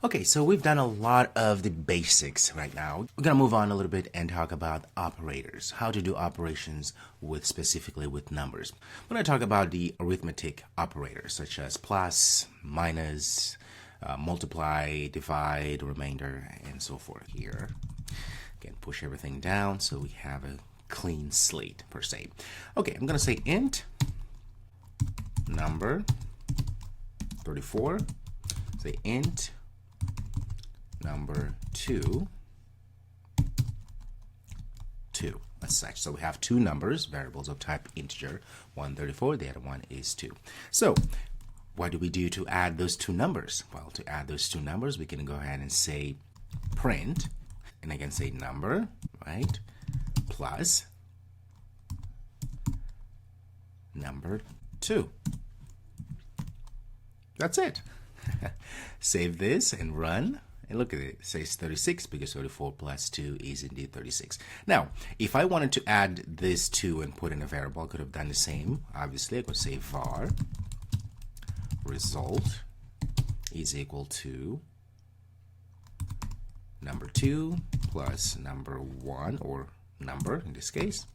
Okay, so we've done a lot of the basics right now. We're going to move on a little bit and talk about operators, how to do operations with specifically with numbers. We're going to talk about the arithmetic operators such as plus, minus, multiply, divide, remainder, and so forth here. Again, push everything down so we have a clean slate per se. Okay, I'm going to say int number 34, say int number 2, as such. So we have two numbers, variables of type integer, one 34, the other one is 2. So what do we do to add those two numbers? Well, to add those two numbers, we can go ahead and say print, and I can say number, right, plus number 2. That's it. Save this and run. And look at it. It says 36 because 34 plus 2 is indeed 36. Now, if I wanted to add this 2 and put in a variable, I could have done the same. Obviously, I could say var result is equal to number 2 plus number 1, or number in this case.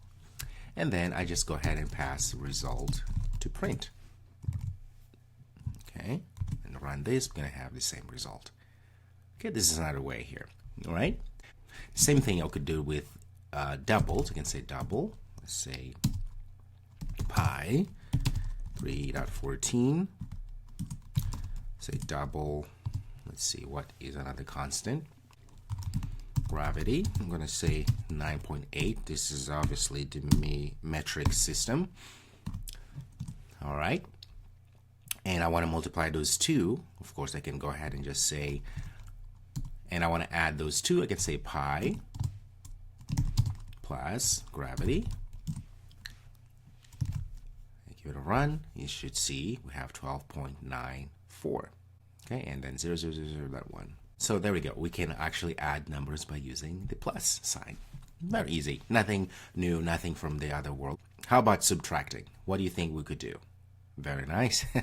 And then I just go ahead and pass result to print. Okay, and run this, we're going to have the same result. Okay, this is another way here. All right, same thing I could do with doubles. I can say double. Let's say pi 3.14. Say double. Let's see, what is another constant? Gravity. I'm going to say 9.8. This is obviously the metric system. All right. And I want to multiply those two. Of course, I can go ahead and just say, and I want to add those two. I can say pi plus gravity. Give it a run. You should see we have 12.94. Okay, and then 0.000.1. So there we go. We can actually add numbers by using the plus sign. Very easy. Nothing new, nothing from the other world. How about subtracting? What do you think we could do? Very nice. You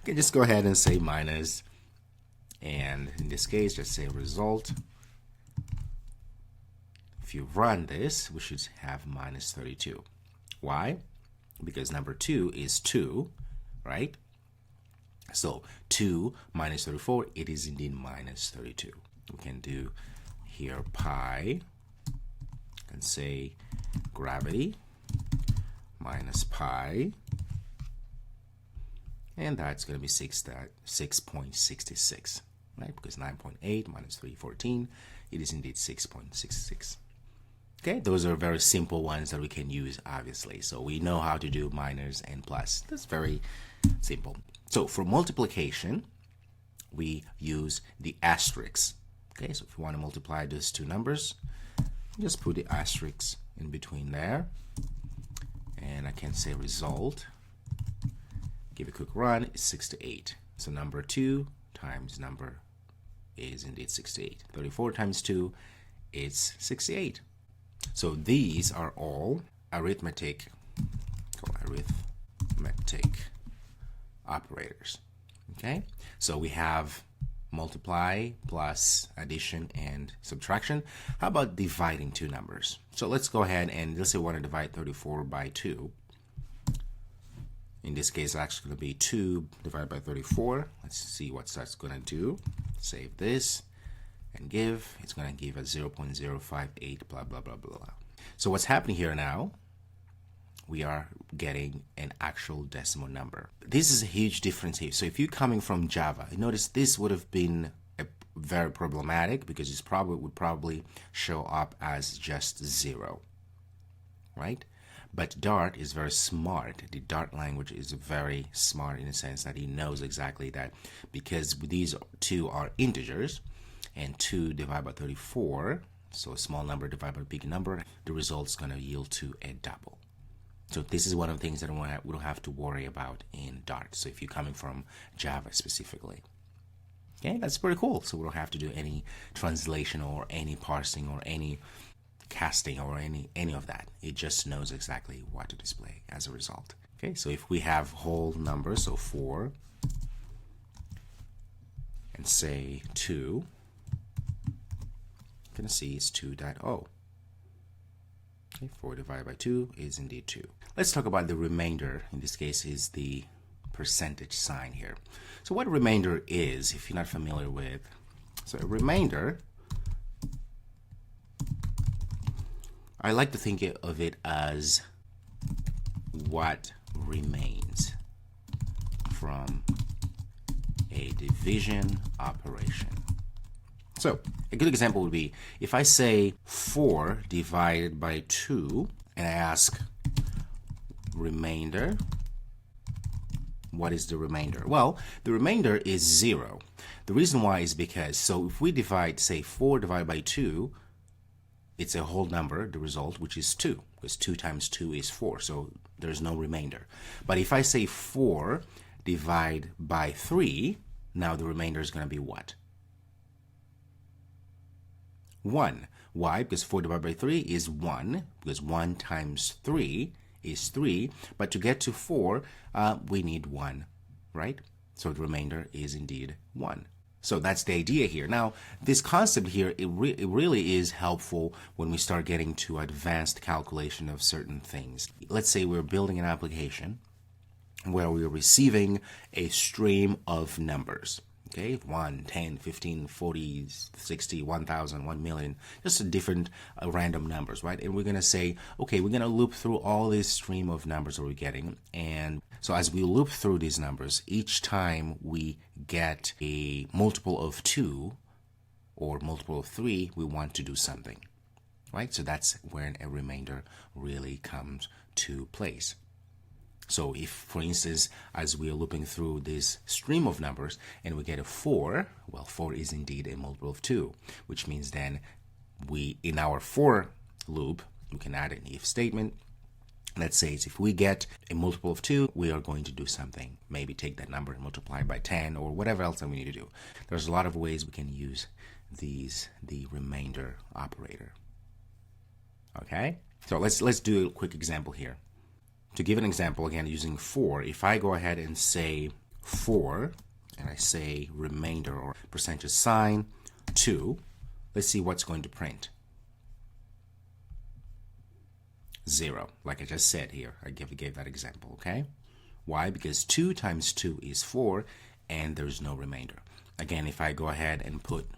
can just go ahead and say minus, and in this case just say result. If you run this, we should have minus 32. Why? Because number 2 is 2, right? So 2 minus 34, it is indeed minus 32. We can do here pi and say gravity minus pi, and that's going to be 6.66, right? Because 9.8 minus 314, it is indeed 6.66. Okay, those are very simple ones that we can use, obviously. So we know how to do minus and plus. That's very simple. So for multiplication, we use the asterisk. Okay, so if you want to multiply those two numbers, just put the asterisk in between there. And I can say result. Give a quick run, it's 68. So number 2 times number is indeed 68. 34 times 2 is 68. So these are all arithmetic operators. Okay, so we have multiply, plus, addition, and subtraction. How about dividing two numbers? So let's go ahead and let's say we want to divide 34 by 2. In this case, it's actually going to be 2 divided by 34. Let's see what that's going to do. Save this and give. It's going to give us 0.058, blah, blah, blah, blah. So what's happening here now, we are getting an actual decimal number. This is a huge difference here. So if you're coming from Java, notice this would have been very problematic because it would probably show up as just 0, right? But Dart is very smart. The Dart language is very smart in the sense that he knows exactly that because these two are integers, and 2 divided by 34, so a small number divided by a big number, the result is going to yield to a double. So this is one of the things that we don't have to worry about in Dart. So if you're coming from Java specifically. Okay, that's pretty cool. So we don't have to do any translation or any parsing or any casting or any of that. It just knows exactly what to display as a result. Okay, so if we have whole numbers, so 4 and say 2, you're going to see it's 2.0. Okay, 4 divided by 2 is indeed 2. Let's talk about the remainder. In this case is the percentage sign here. So what a remainder is, if you're not familiar with, so a remainder, I like to think of it as what remains from a division operation. So a good example would be if I say 4 divided by 2 and I ask remainder, what is the remainder? Well, the remainder is 0. The reason why is because, so if we divide, say 4 divided by 2, it's a whole number, the result, which is 2, because 2 times 2 is 4, so there's no remainder. But if I say 4 divide by 3, now the remainder is going to be what? 1. Why? Because 4 divided by 3 is 1, because 1 times 3 is 3, but to get to 4, we need 1, right? So the remainder is indeed 1. So that's the idea here. Now, this concept here, it really is helpful when we start getting to advanced calculation of certain things. Let's say we're building an application where we're receiving a stream of numbers. Okay, 1, 10, 15, 40, 60, 1,000, 1 million, just different random numbers, right? And we're going to say, okay, we're going to loop through all this stream of numbers that we're getting. And so as we loop through these numbers, each time we get a multiple of 2 or multiple of 3, we want to do something, right? So that's where a remainder really comes to place. So if, for instance, as we are looping through this stream of numbers and we get a 4, well, 4 is indeed a multiple of 2, which means then we, in our for loop, we can add an if statement that says if we get a multiple of 2, we are going to do something. Maybe take that number and multiply by 10 or whatever else that we need to do. There's a lot of ways we can use the remainder operator. Okay? So let's do a quick example here. To give an example, again, using 4, if I go ahead and say 4, and I say remainder or percentage sign 2, let's see what's going to print. 0, like I just said here. I gave that example, okay? Why? Because 2 times 2 is 4, and there's no remainder. Again, if I go ahead and put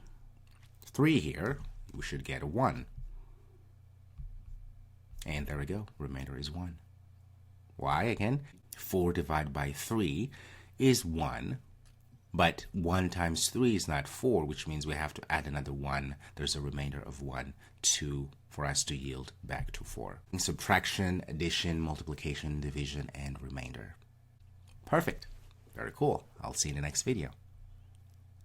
3 here, we should get a 1. And there we go, remainder is 1. Why? Again, 4 divided by 3 is 1, but 1 times 3 is not 4, which means we have to add another 1. There's a remainder of 1 for us to yield back to 4. Subtraction, addition, multiplication, division, and remainder. Perfect. Very cool. I'll see you in the next video.